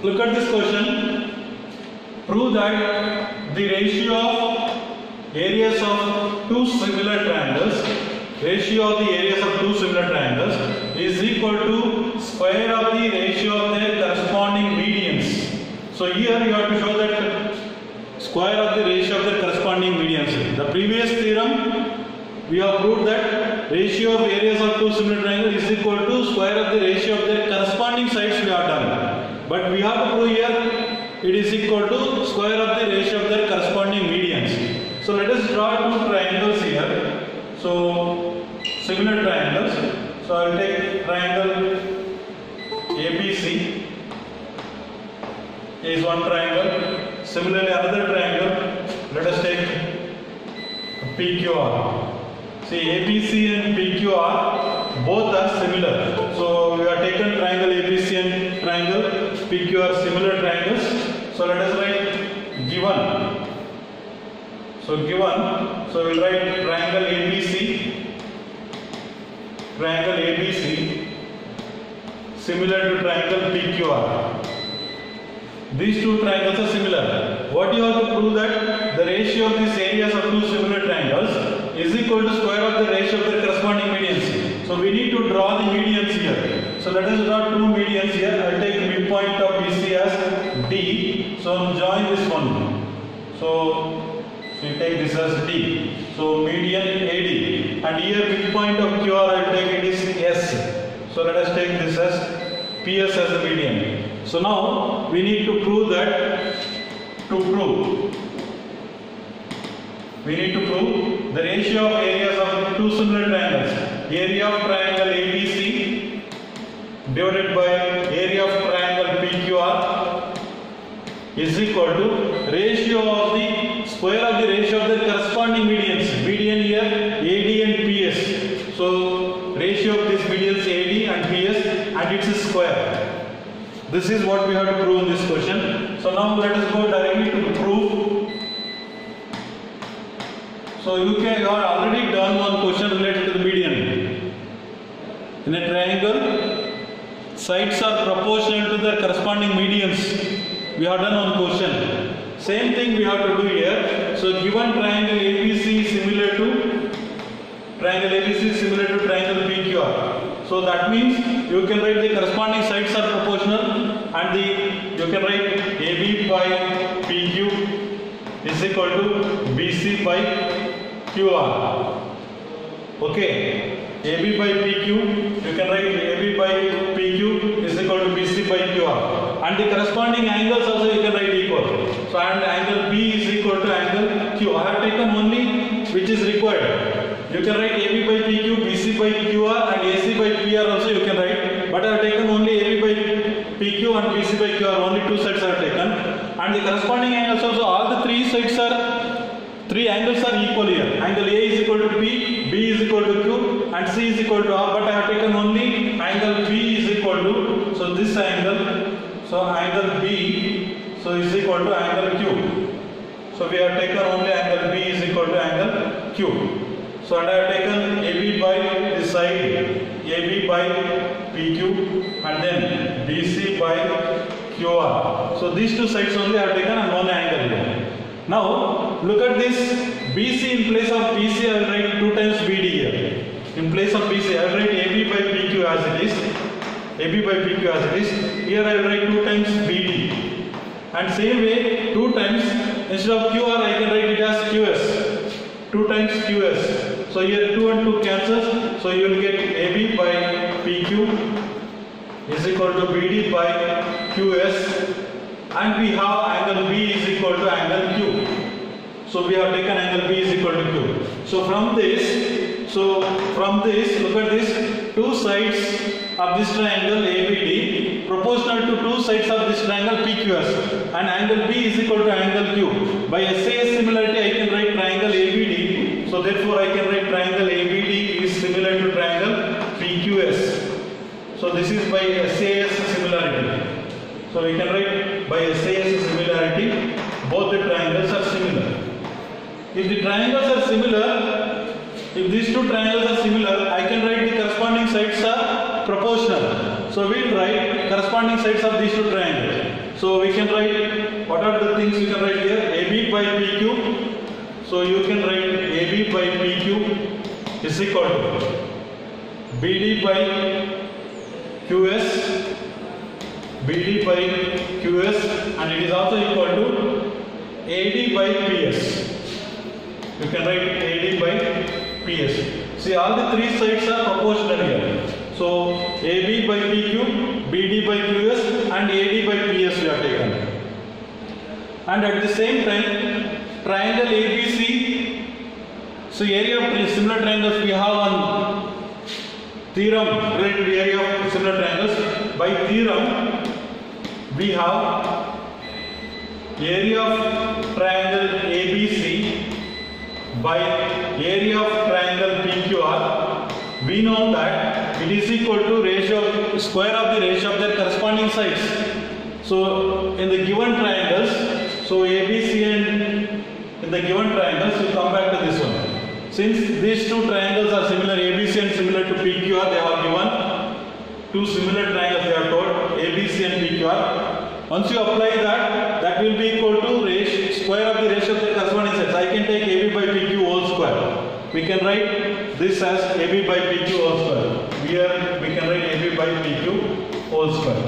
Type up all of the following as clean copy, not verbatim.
Look at this question. Prove that the ratio of areas of two similar triangles, is equal to square of the ratio of their corresponding medians. So here you have to show that square of the ratio of their corresponding medians. The previous theorem we have proved that ratio of areas of two similar triangles is equal to square of the ratio of their corresponding sides we have done. But we have to prove here it is equal to square of the ratio of their corresponding medians. So let us draw two triangles here. So similar triangles. So I will take triangle ABC is one triangle. Similarly another triangle. Let us take PQR. See, ABC and PQR both are similar. So we have taken triangle ABC and triangle PQR similar triangles. So let us write given. So given. So we will write triangle ABC similar to triangle PQR. These two triangles are similar. What you have to prove that the ratio of these areas of two similar triangles is equal to square of the ratio of their corresponding medians. So we need to draw the medians here. So let us draw two medians here. I will take midpoint of BC as D. So join this one. So we take this as D. So median AD. And here midpoint of QR I will take it is S. So let us take this as PS as the median. So now we need to prove that we need to prove the ratio of areas of two similar triangles. Area of triangle ABC divided by area of triangle PQR is equal to ratio of the square of the ratio of the corresponding medians. Median here AD and PS. So ratio of these medians AD and PS and it's a square. This is what we have to prove in this question. So now let us go directly to the proof. So you have already done one question related to the median. In a triangle, sides are proportional to their corresponding medians. We have done one question. Same thing we have to do here. So given triangle ABC is similar to triangle PQR. So that means you can write the corresponding sides are proportional and you can write AB by PQ is equal to BC by QR. Okay, AB by PQ, you can write AB by PQ is equal to BC by QR. And the corresponding angles also you can write equal. So and angle B is equal to angle Q. I have taken only which is required. You can write AB by PQ, BC by QR and AC by PR also you can write. But I have taken only AB by PQ and BC by QR, only two sides I have taken. And the corresponding angles also, all the three angles are equal here. Angle A is equal to P, B is equal to Q and C is equal to R. But I have taken only angle B is equal to, so this angle, so angle B, so is equal to angle Q. So we have taken only angle B is equal to angle Q. So and I have taken AB by this side, AB by PQ and then BC by QR. So these two sides only I have taken and one angle here. Now look at this BC in place of BC I will write 2 times BD here. In place of BC I will write AB by PQ as it is. AB by PQ as it is. Here I will write 2 times BD. And same way 2 times instead of QR I can write it as QS. 2 times QS. So here 2 and 2 cancels. So you will get AB by PQ is equal to BD by QS. And we have angle B is equal to angle Q. So we have taken angle B is equal to Q. So from this, look at this, two sides of this triangle ABD proportional to two sides of this triangle PQS and angle B is equal to angle Q. By SAS similarity I can write triangle ABD. So therefore I can write triangle ABD is similar to triangle PQS. So this is by SAS similarity. So we can write by SAS similarity, both the triangles are similar. If the triangles are similar, if these two triangles are similar, I can write the corresponding sides are proportional. So we will write corresponding sides of these two triangles. So we can write, what are the things you can write here? AB by PQ. So you can write AB by PQ is equal to BD by QS, BD by QS, and it is also equal to AD by PS. You can write AD by PS. See, all the three sides are proportional here. So AB by PQ, BD by QS, and AD by PS we have taken. And at the same time, triangle ABC. So area of similar triangles we have one theorem related to area of similar triangles. By theorem, we have area of triangle ABC by area of triangle PQR. We know that it is equal to square of the ratio of their corresponding sides. So in the given triangles, so ABC and in the given triangles, we come back to this one. Since these two triangles are similar, ABC and similar to PQR, they are given two similar triangles, they are called ABC and PQR. Once you apply that, that will be equal to square of the ratio of the corresponding sides. I can take AB by PQ whole square. We can write this as AB by PQ whole square. Here we can write AB by PQ whole square.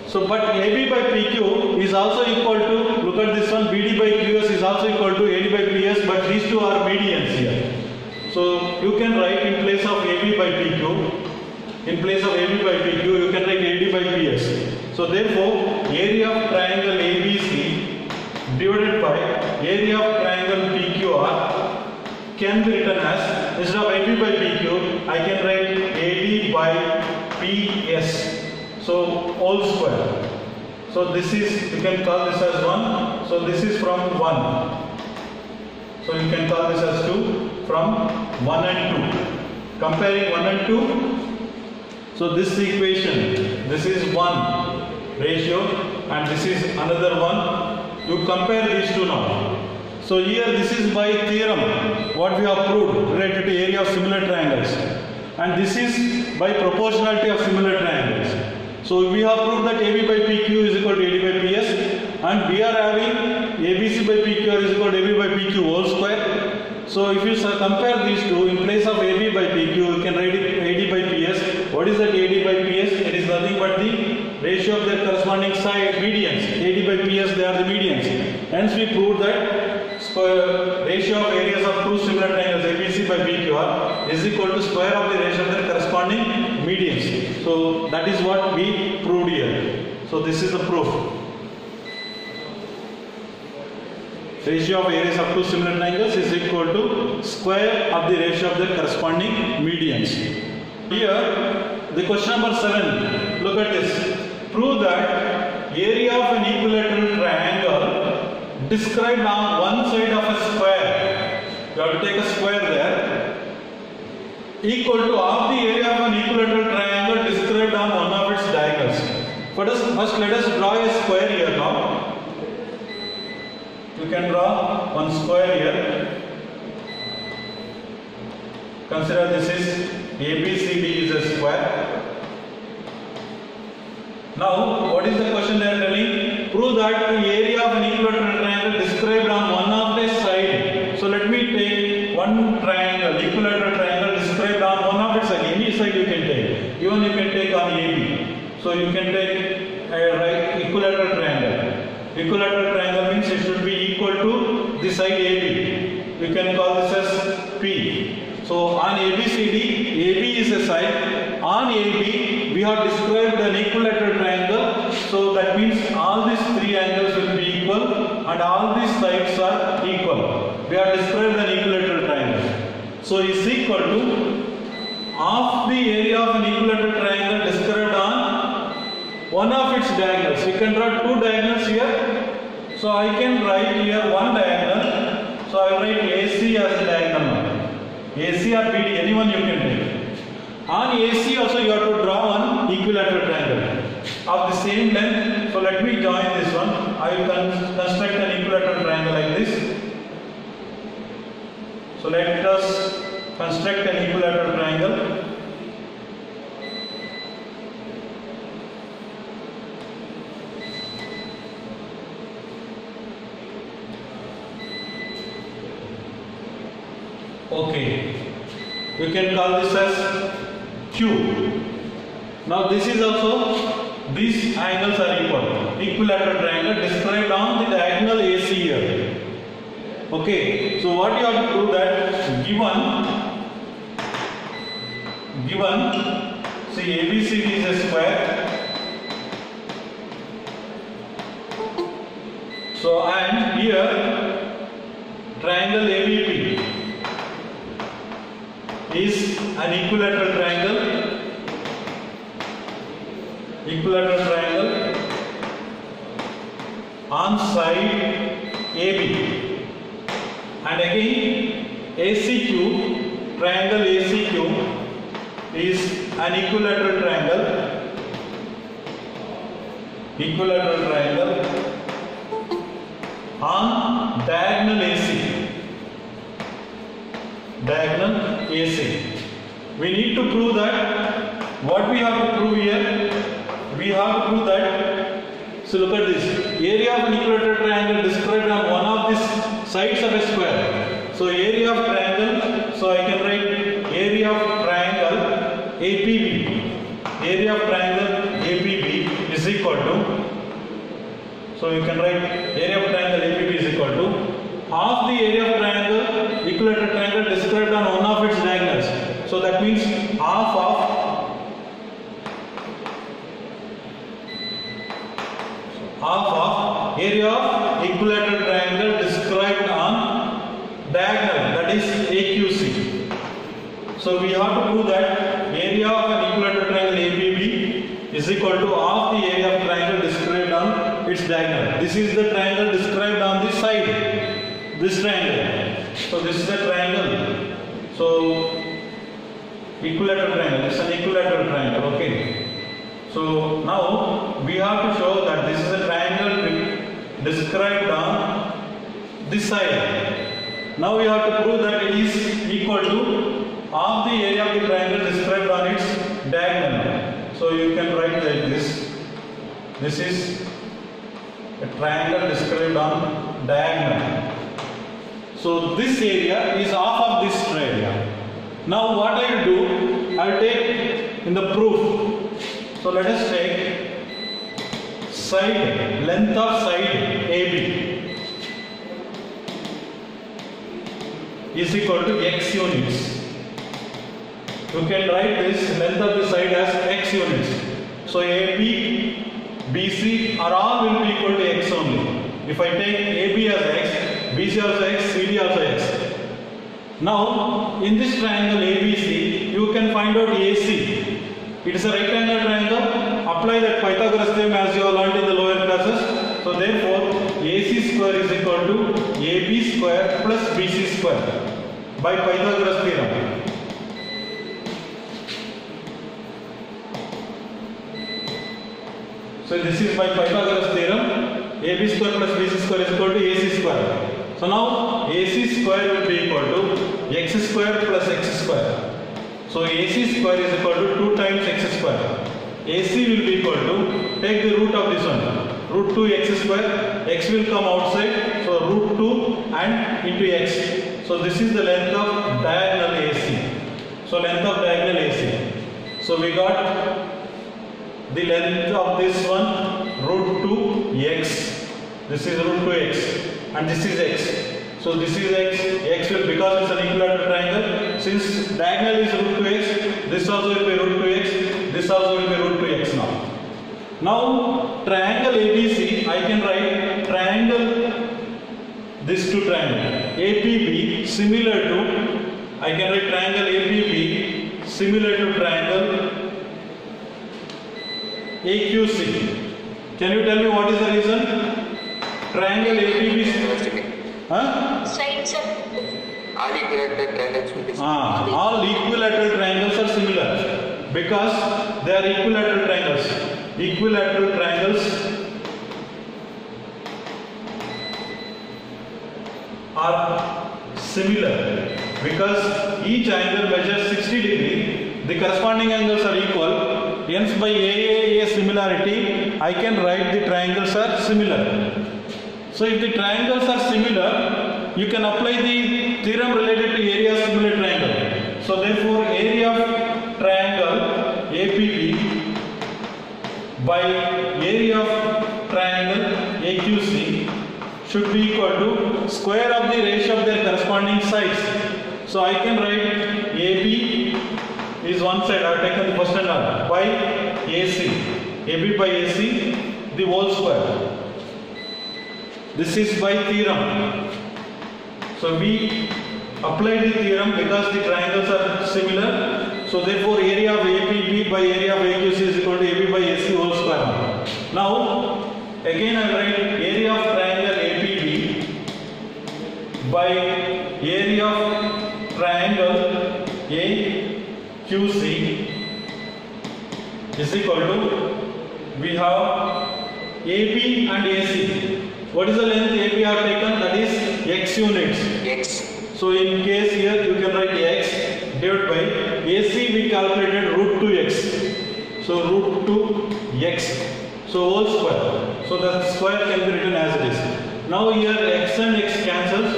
So, but AB by PQ is also equal to, look at this one, BD by QS is also equal to AD by PS, but these two are medians here. So, you can write in place of AB by PQ, in place of AB by PQ, you can write AD by PS. So, therefore, area of triangle ABC divided by area of triangle PQR can be written as, instead of AB by PQ, I can write AD by PS. So whole square. So this is, you can call this as 1. So this is from 1. So you can call this as 2 from 1 and 2. Comparing 1 and 2. So this equation, this is 1 ratio and this is another one. You compare these two now. So here this is by theorem what we have proved related to area of similar triangles. And this is by proportionality of similar triangles. So we have proved that AB by PQ is equal to AD by PS, and we are having ABC by PQR is equal to AB by PQ whole square. So if you compare these two, in place of AB by PQ, you can write AD by PS. What is that AD by PS? It is nothing but the ratio of their corresponding side medians. AD by PS, they are the medians. Hence we proved that ratio of areas of two similar triangles ABC by PQR is equal to square of the ratio of their corresponding medians. So that is what we proved here. So this is the proof. Ratio of areas of two similar triangles is equal to square of the ratio of their corresponding medians. Here, the question number 7. Look at this. Prove that area of an equilateral triangle described on one side of a square, you have to take a square there, equal to half the area of an equilateral triangle described on one of its diagonals. First let us draw a square here now. You can draw one square here. Consider this is ABCD is a square. Now, what is the question they are telling? Prove that the area of an equilateral triangle described on one of the side. So let me take one triangle, equilateral triangle described on one of its side. Any side you can take. Even you can take on AB. So you can take a equilateral triangle. Equilateral triangle means it should be equal to the side AB. You can call this as P. So on ABCD, AB is a side. On AB, we have described an equilateral triangle. So that means all these three angles will be equal and all these sides are equal. We have described an equilateral triangle. So is equal to half the area of an equilateral triangle described on one of its diagonals. We can draw two diagonals here. So I can write here one diagonal. So I will write AC as a diagonal. AC or BD, anyone you can take. On AC also you have to draw one equilateral triangle of the same length. So let me join this one. I will construct an equilateral triangle like this. So let us construct an equilateral triangle. Okay, you can call this as Q. Now this is also, these angles are equal. Equilateral triangle described on the diagonal AC here. Okay, so what you have to prove that given see ABCD is a square. So and here triangle ABP is an equilateral triangle. On side AB, and again ACQ, triangle ACQ is an equilateral triangle on diagonal AC. We need to prove that. What we have to prove here? We have to prove that. So look at this. Area of an equilateral triangle described on one of these sides of a square. So area of triangle. So I can write area of triangle APB. Area of triangle APB is equal to. So you can write area of triangle APB is equal to half the area of triangle, equilateral triangle described on one of its diagonals. So that means half of area of equilateral triangle described on diagonal, that is AQC. So we have to prove that area of an equilateral triangle ABB is equal to half the area of triangle described on its diagonal. This is the triangle described on this side, this triangle. So this is the triangle. So equilateral triangle, it's an equilateral triangle, okay. So now we have to show that this is a triangle described on this side. Now we have to prove that it is equal to half the area of the triangle described on its diagonal. So you can write like this. This is a triangle described on diagonal. So this area is half of this area. Now what I will do, I will take in the proof. So let us take side, length of side AB is equal to x units. You can write this length of the side as x units. So AB, BC are all will be equal to x only. If I take AB as x, BC also x, CD also x. Now in this triangle ABC, you can find out AC. It is a rectangle triangle. Apply that Pythagoras theorem as you have learned in the lower classes. So therefore, AC square is equal to AB square plus BC square by Pythagoras theorem. So this is by Pythagoras theorem. AB square plus BC square is equal to AC square. So now AC square will be equal to x square plus x square. So AC square is equal to 2 times x square. AC will be equal to, take the root of this one, root 2 x square, x will come outside, so root 2 and into x. So this is the length of diagonal AC. So length of diagonal AC. So we got the length of this one, root 2 x. This is root 2 x and this is x. So this is x will, because it's an equilateral triangle, since diagonal is root 2x, this also will be root 2x, this also will be root 2x now. Now triangle ABC, I can write triangle, this two triangle, APB similar to, I can write triangle APB similar to triangle AQC. Can you tell me what is the reason? Triangle APB. Sides of all equilateral triangles will be similar. All equilateral triangles are similar because they are equilateral triangles. Equilateral triangles are similar because each angle measures 60 degrees. The corresponding angles are equal. Hence by A similarity, I can write the triangles are similar. So if the triangles are similar, you can apply the theorem related to area of similar triangle. So therefore area of triangle APB by area of triangle AQC should be equal to square of the ratio of their corresponding sides. So I can write AB is one side, I have taken the first and all, by AC. AB by AC, the whole square. This is by theorem. So we apply the theorem because the triangles are similar. So therefore area of APB by area of AQC is equal to AB by AC whole square. Now again I write area of triangle APB by area of triangle AQC is equal to, we have AB and AC. What is the length AB I have taken? That is x units. X. So in case here you can write x divided by AC we calculated root 2x. So root 2x. So whole square. So the square can be written as it is. Now here x and x cancels.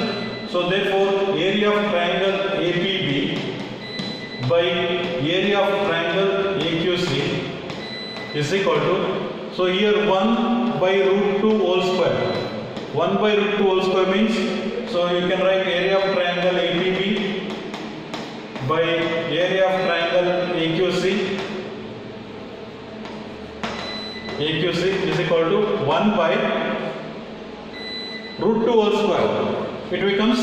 So therefore area of triangle APB by area of triangle AQC is equal to, so here 1 by root 2 whole square. 1 by root 2 whole square means, so you can write area of triangle APB by area of triangle AQC is equal to 1 by root 2 whole square. It becomes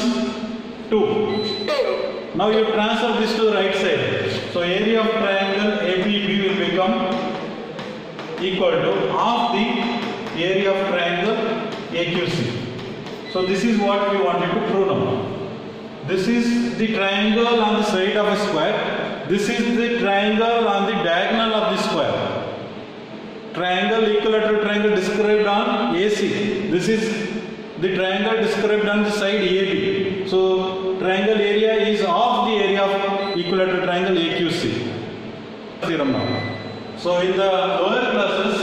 2. Now you transfer this to the right side. So area of triangle APB will become equal to half the area of triangle AQC. So this is what we wanted to prove now. This is the triangle on the side of a square. This is the triangle on the diagonal of the square. Triangle, equilateral triangle described on AC. This is the triangle described on the side AB. So triangle area is half the area of equilateral triangle AQC. Theorem now. So in the lower classes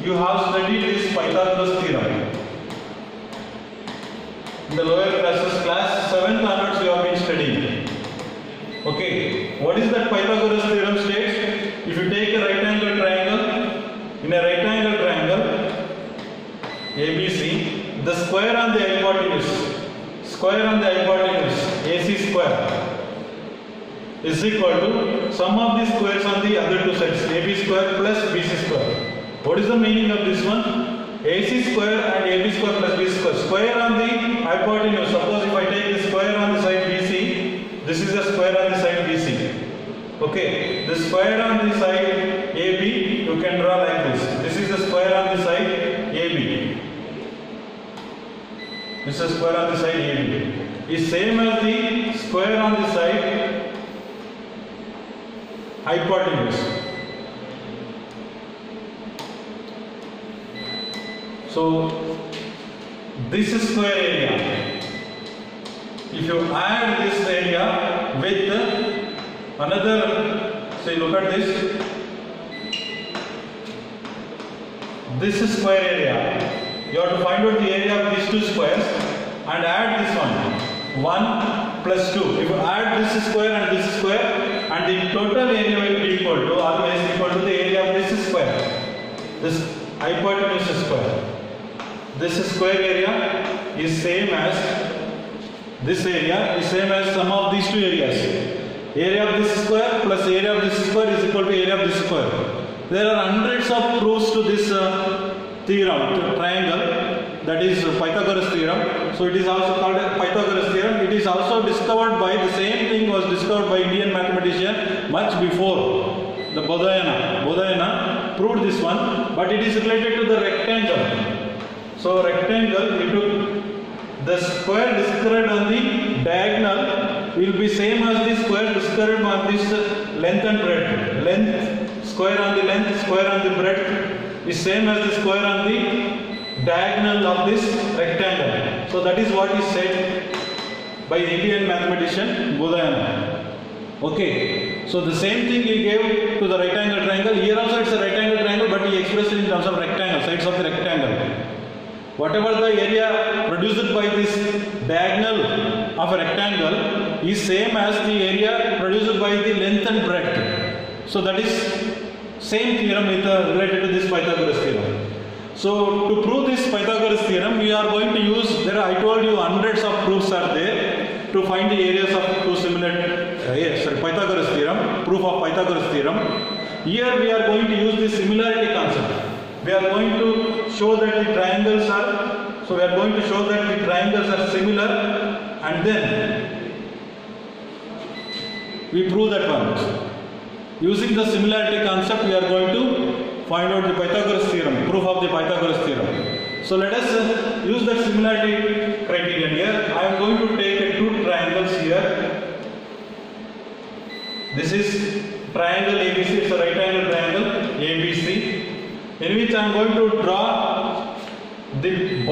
you have studied this Pythagoras theorem. In the lower classes, class 7th onwards you have been studying. Okay, what is that Pythagoras theorem states? If you take a right angle triangle, in a right angle triangle ABC, the square on the hypotenuse AC square is equal to sum of the squares on the other two sides, AB square plus BC square. What is the meaning of this one? AC square and AB square plus BC square. Square on the hypotenuse. Suppose if I take the square on the side BC, this is a square on the side BC. Okay, the square on the side AB you can draw like this. This is the square on the side AB. This is square on the side AB. Is same as the square on the side hypotenuse. So this is square area. If you add this area with another, say look at this. This is square area. You have to find out the area of these two squares and add this one. 1 plus 2. If you add this square and this square, and the total area will be equal to, always equal to the area of this square. This hypotenuse square. This square area is same as this area is same as sum of these two areas. Area of this square plus area of this square is equal to area of this square. There are hundreds of proofs to this theorem, to triangle, that is Pythagoras theorem. So it is also called Pythagoras theorem. It is also discovered by, the same thing was discovered by Indian mathematician much before. The Bodhayana proved this one, but it is related to the rectangle. So rectangle, you took the square described on the diagonal will be same as the square described on this length and breadth. Length, square on the length, square on the breadth is same as the square on the diagonal of this rectangle. So that is what is said by the Indian mathematician Bodhayana. Okay, so the same thing he gave to the right angle triangle. Here also it's a right angle triangle, but he expressed it in terms of rectangle, sides of the rectangle. whatever the area produced by this diagonal of a rectangle is same as the area produced by the length and breadth. So that is same theorem with related to this Pythagoras theorem. So to prove this Pythagoras theorem, we are going to use, I told you hundreds of proofs are there to find the areas of two similar, Pythagoras theorem, proof of Pythagoras theorem. Here we are going to use the similarity concept. We are going to show that the triangles are, similar, and then we prove that one. Using the similarity concept, we are going to find out the Pythagoras theorem, proof of the Pythagoras theorem. So let us use that similarity criterion here. I am going to take two triangles here. This is triangle ABC, it's a right angle triangle ABC, in which I am going to draw the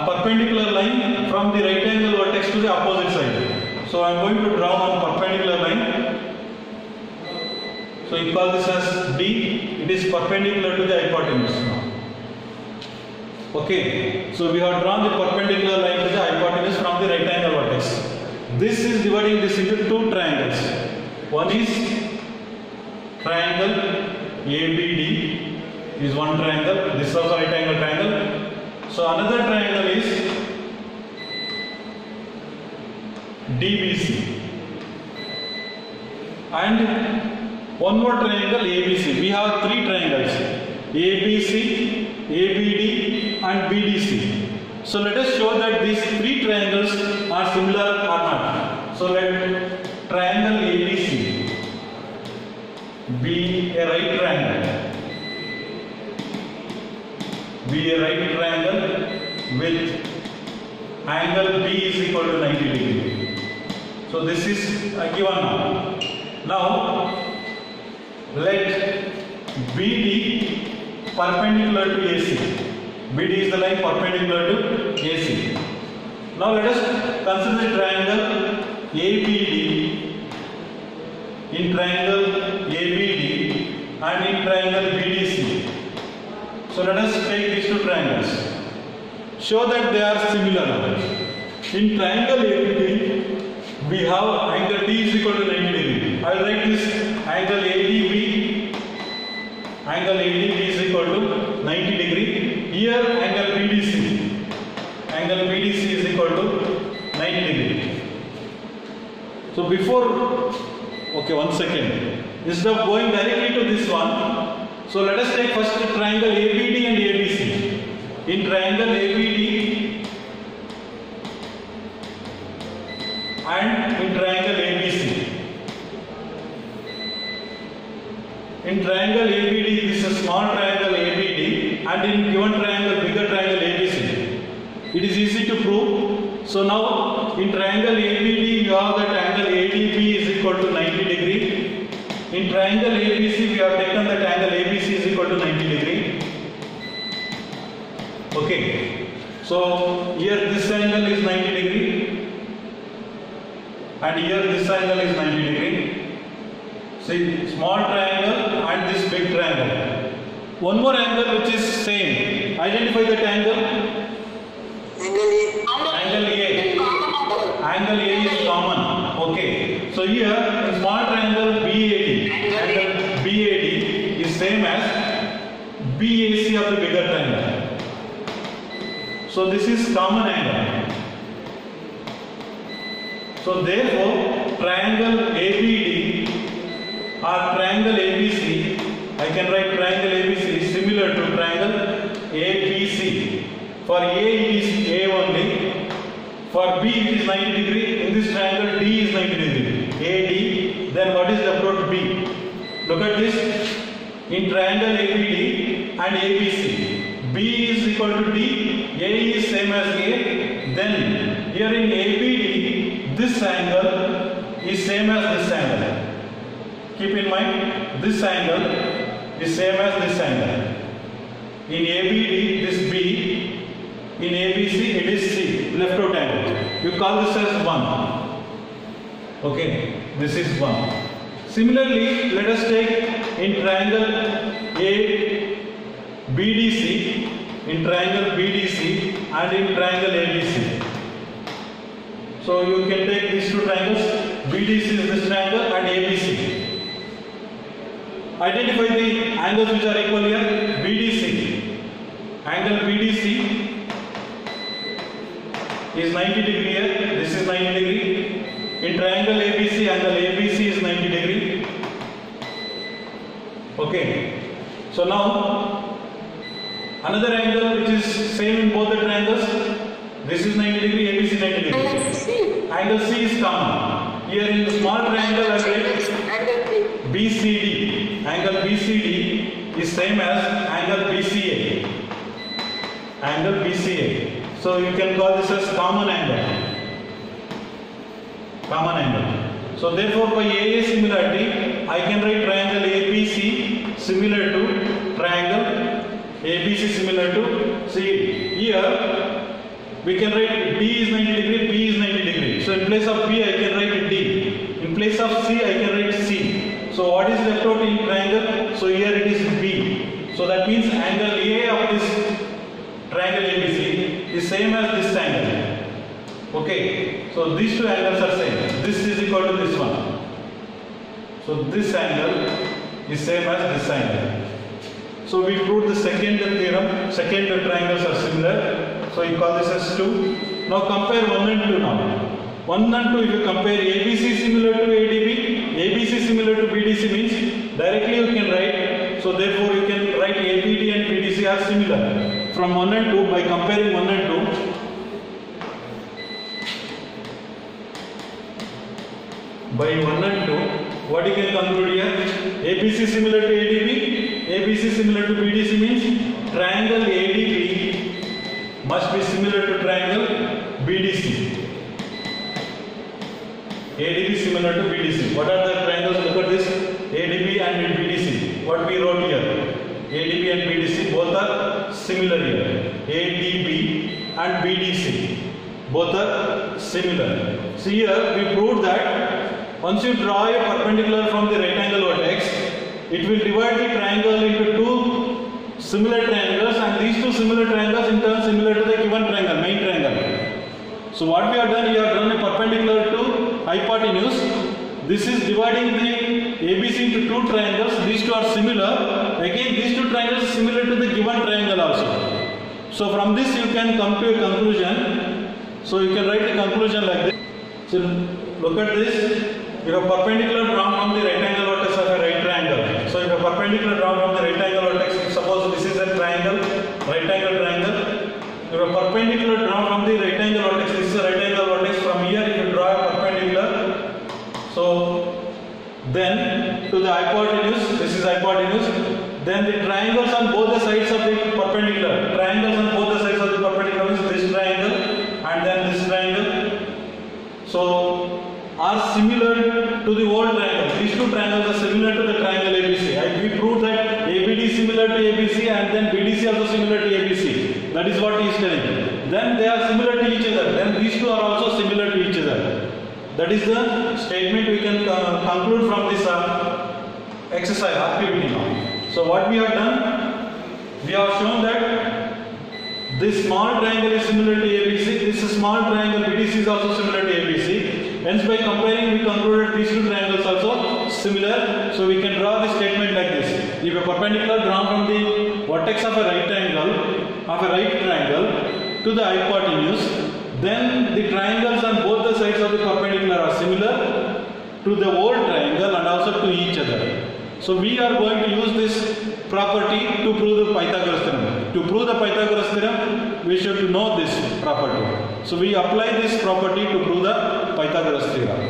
perpendicular line from the right angle vertex to the opposite side. So I am going to draw one perpendicular line. So you call this as D. It is perpendicular to the hypotenuse. Okay. So we have drawn the perpendicular line to the hypotenuse from the right angle vertex. This is dividing this into two triangles. One is triangle ABD is one triangle. This is also right angle triangle. So another triangle is DBC. And one more triangle ABC. We have three triangles: ABC, ABD, and BDC. So let us show that these three triangles are similar or not. So let triangle ABC be a right triangle. Be a right triangle with angle B is equal to 90 degree. So this is given now. Now let BD perpendicular to AC. BD is the line perpendicular to AC. Now let us consider the triangle ABD in triangle ABD and in triangle BDC. So let us take these two triangles. Show that they are similar. In triangle ABD, we have angle D is equal to 90 degree. I will write this angle ADB. Angle ADB is equal to 90 degree. Here angle BDC. Angle BDC is equal to 90 degree. So before, okay, 1 second. Instead of going directly to this one, so let us take first the triangle ABD and ABC. In triangle ABD and in triangle ABC. In triangle ABD, this is a small triangle ABD, and in given triangle, bigger triangle ABC. It is easy to prove. So now in triangle ABD, you have that angle ADB is equal to 90 degree. In triangle ABC, we have taken that angle ABC is equal to 90 degree. Okay. So here this angle is 90 degree. And here this angle is 90 degree. See, small triangle and this big triangle. One more angle which is same. Identify that angle. Angle A. Angle A. Angle A is common. Okay. So here in small triangle BAD. Angle BAD is same as BAC of the bigger triangle. So this is common angle. So therefore, triangle ABD or triangle ABC, I can write triangle ABC is similar to triangle ABC. For A it is A only. For B it is 90 degree. In this triangle D is 90 degree. AD. Then what is left out B? Look at this. In triangle ABD and ABC, B is equal to D. A is same as A. Then here in ABD, this angle is same as this angle. Keep in mind, this angle is same as this angle. In ABD, this B. In ABC, it is C, left out angle. You call this as 1. Okay, this is 1. Similarly, let us take in triangle ABDC. in triangle BDC and in triangle ABC. So you can take these two triangles. BDC is this triangle and ABC. Identify the angles which are equal here. BDC. Angle BDC is 90 degree here. This is 90 degree. In triangle ABC, angle ABC is 90 degree. Okay. So now another angle which is same in both the triangles. This is 90 degree, ABC 90 degree. Angle C is common. Here in the small triangle I write BCD. Angle BCD is same as angle BCA. Angle BCA. So you can call this as common angle. Common angle. So therefore by AA similarity I can write triangle ABC similar to triangle ABC similar to C. Here we can write D is 90 degree, B is 90 degree. So in place of B I can write D. In place of C I can write C. So what is left out in triangle? So here it is B. So that means angle A of this triangle ABC is same as this angle. Okay. So these two angles are same. This is equal to this one. So this angle is same as this angle. So we proved the second theorem. Second triangles are similar. So you call this as 2. Now compare 1 and 2 now. 1 and 2 if you compare ABC similar to ADB, ABC similar to BDC means directly you can write. So therefore you can write ABD and BDC are similar. From 1 and 2 by comparing 1 and 2. By 1 and 2, what you can conclude here? ABC similar to ADB, ABC similar to BDC means triangle ADB must be similar to triangle BDC. ADB similar to BDC. What are the triangles? Look at this. ADB and BDC. What we wrote here? ADB and BDC both are similar here. ADB and BDC both are similar. So here we proved that once you draw a perpendicular from the right angle vertex, it will divide the triangle into two similar triangles, and these two similar triangles in turn similar to the given triangle, main triangle. So what we have done, we have drawn a perpendicular to hypotenuse. This is dividing the ABC into two triangles. These two are similar. Again, these two triangles are similar to the given triangle also. So from this you can come to a conclusion. So you can write the conclusion like this. So look at this. If a perpendicular drawn from the right angle vertex of a right triangle. So if a perpendicular drawn from the right angle vertex, suppose this is a triangle, right angle triangle. If a perpendicular drawn from the right angle vertex, this is a right angle vertex. From here if you draw a perpendicular, so then to the hypotenuse, this is hypotenuse, then the triangles on both the sides of the perpendicular, triangles on both the sides of the perpendicular is this triangle and then this triangle. So are similar to the whole triangle. These two triangles are similar to the triangle ABC. We proved that ABD is similar to ABC and then BDC also similar to ABC. That is what he is telling. Then they are similar to each other. Then these two are also similar to each other. That is the statement we can conclude from this exercise activity now. So what we have done, we have shown that this small triangle is similar to ABC. This small triangle BDC is also similar to ABC. Hence by comparing we concluded these two triangles also similar. So we can draw the statement like this. If a perpendicular drawn from the vertex of a right triangle to the hypotenuse, then the triangles on both the sides of the perpendicular are similar to the whole triangle and also to each other. So we are going to use this property to prove the Pythagoras theorem. To prove the Pythagoras theorem, we should know this property. So we apply this property to prove the Pythagoras theorem.